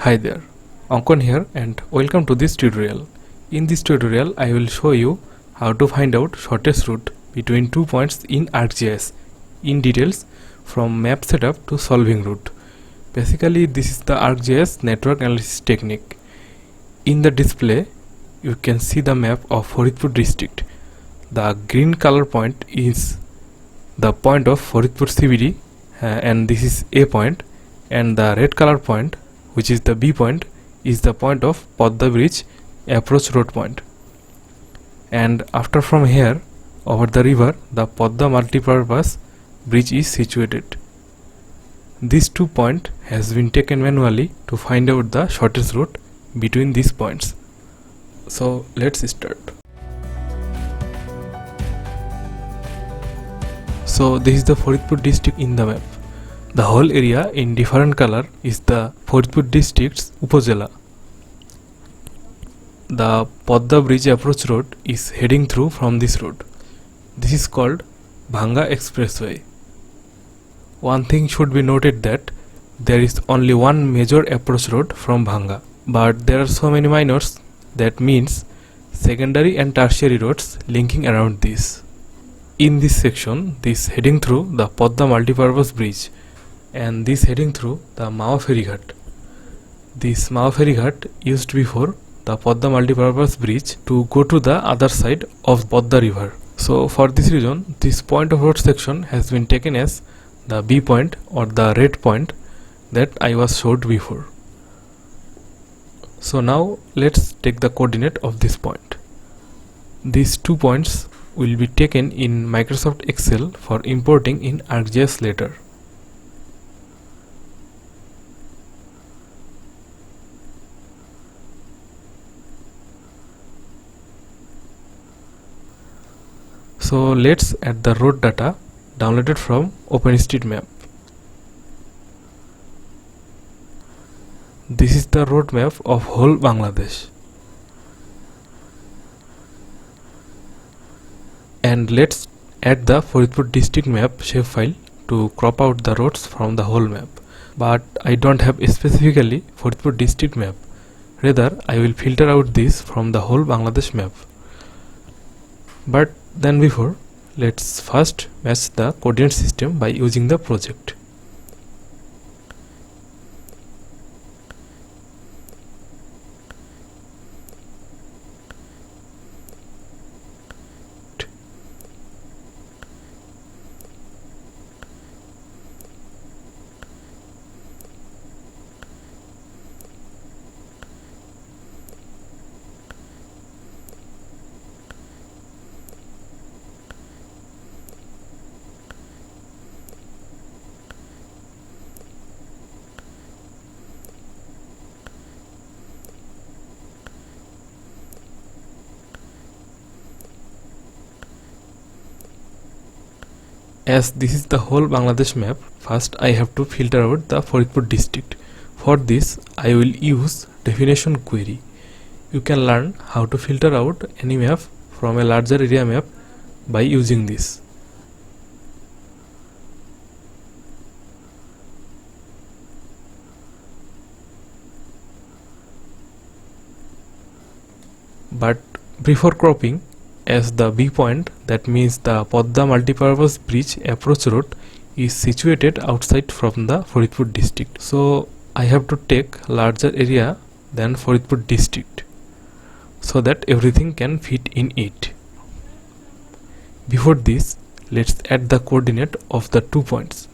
Hi there, Ankon here and welcome to this tutorial. In this tutorial I will show you how to find out shortest route between two points in ArcGIS in details from map setup to solving route. Basically this is the ArcGIS network analysis technique. In the display you can see the map of Faridpur district. The green color point is the point of Faridpur CBD and this is A point, and the red color point, which is the B point, is the point of Padma bridge approach road point. And after from here over the river the Padma multipurpose bridge is situated. These 2 points has been taken manually to find out the shortest route between these points. So let's start. So this is the Faridpur district in the map. The whole area in different color is the Faridpur district's Upazila. The Padma bridge approach road is heading through from this road. This is called Bhanga Expressway. One thing should be noted that there is only one major approach road from Bhanga, but there are so many minors, that means secondary and tertiary roads linking around this. In this section, this heading through the Padma multipurpose bridge and this heading through the Mao Ferryghat. This Mao Ferryghat used before the Padma multipurpose bridge to go to the other side of Padma river. So for this reason, this point of road section has been taken as the B point or the red point that I was showed before. So now let's take the coordinate of this point. These 2 points will be taken in Microsoft Excel for importing in ArcGIS later. So let's add the road data downloaded from OpenStreetMap. This is the road map of whole Bangladesh. And let's add the Faridpur district map shapefile to crop out the roads from the whole map. But I don't have specifically Faridpur district map. Rather, I will filter out this from the whole Bangladesh map. But then before, let's first match the coordinate system by using the project. As this is the whole Bangladesh map, first I have to filter out the Faridpur district. For this, I will use definition query. You can learn how to filter out any map from a larger area map by using this. But before cropping, as the B point, that means the Padma multipurpose bridge approach road, is situated outside from the Faridpur district. So I have to take larger area than Faridpur district so that everything can fit in it. Before this, let's add the coordinate of the 2 points.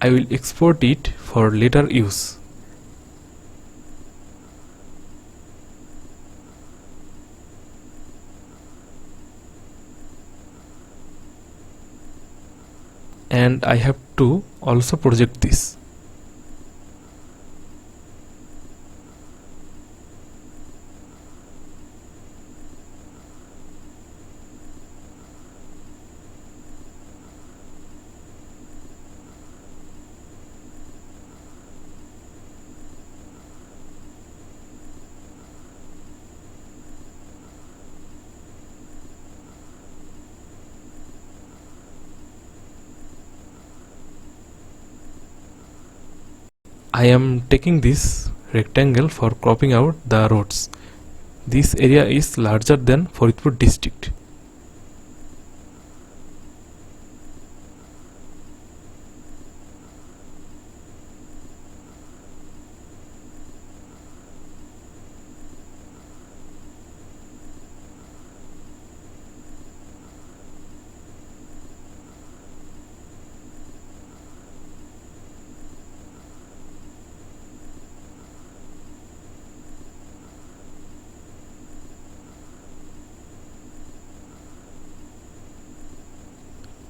I will export it for later use. And I have to also project this. I am taking this rectangle for cropping out the roads. This area is larger than Faridpur district.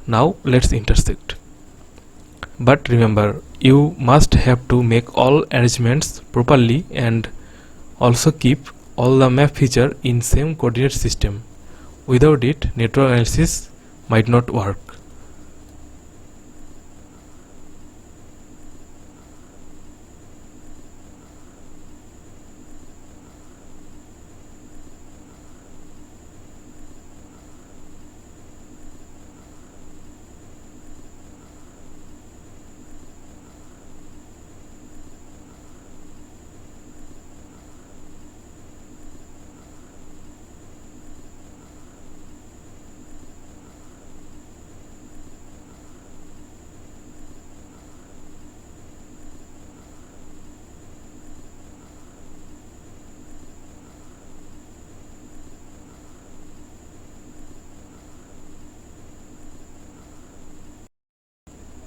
Now let's intersect. But remember, you must have to make all arrangements properly and also keep all the map feature in same coordinate system. Without it, network analysis might not work.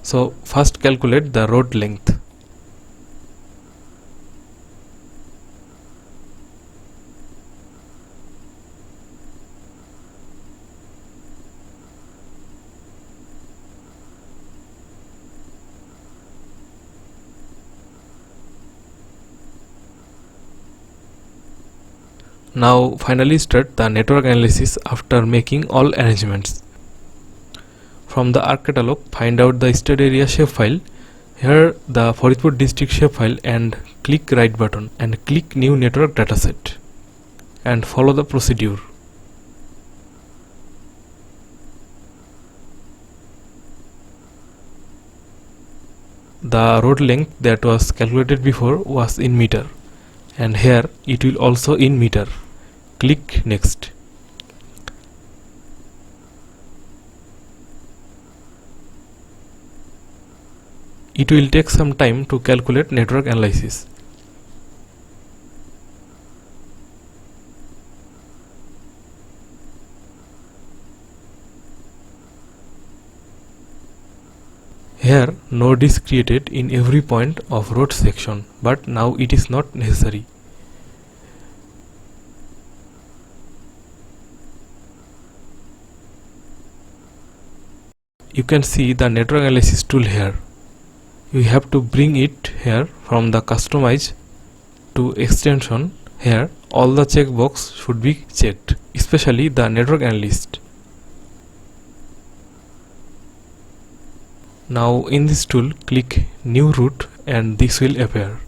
So first calculate the road length. Now finally start the network analysis after making all arrangements. From the ARC catalog, find out the state area shapefile. Here the Faridpur district shapefile and click right button and click new network dataset and follow the procedure. The road length that was calculated before was in meter and here it will also in meter. Click next. It will take some time to calculate network analysis. Here node is created in every point of road section, but now it is not necessary. You can see the network analysis tool here. You have to bring it here from the customize to extension. Here all the checkbox should be checked, especially the network analyst. Now in this tool click new route and this will appear.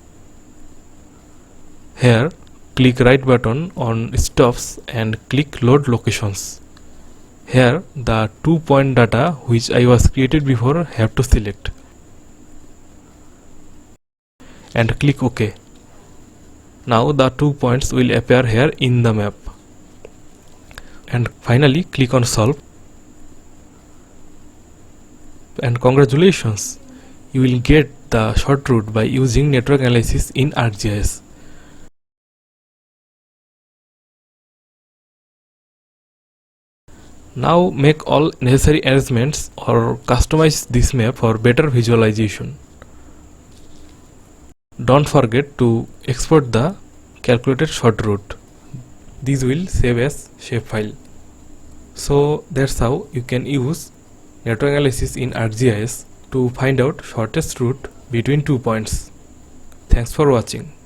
Here click right button on stops and click load locations. Here the 2-point data which I was created before have to select and click OK. Now the 2 points will appear here in the map. And finally click on solve. And congratulations, you will get the short route by using network analysis in ArcGIS. Now make all necessary arrangements or customize this map for better visualization. Don't forget to export the calculated short route. These will save as shapefile. So that's how you can use network analysis in ArcGIS to find out shortest route between 2 points. Thanks for watching.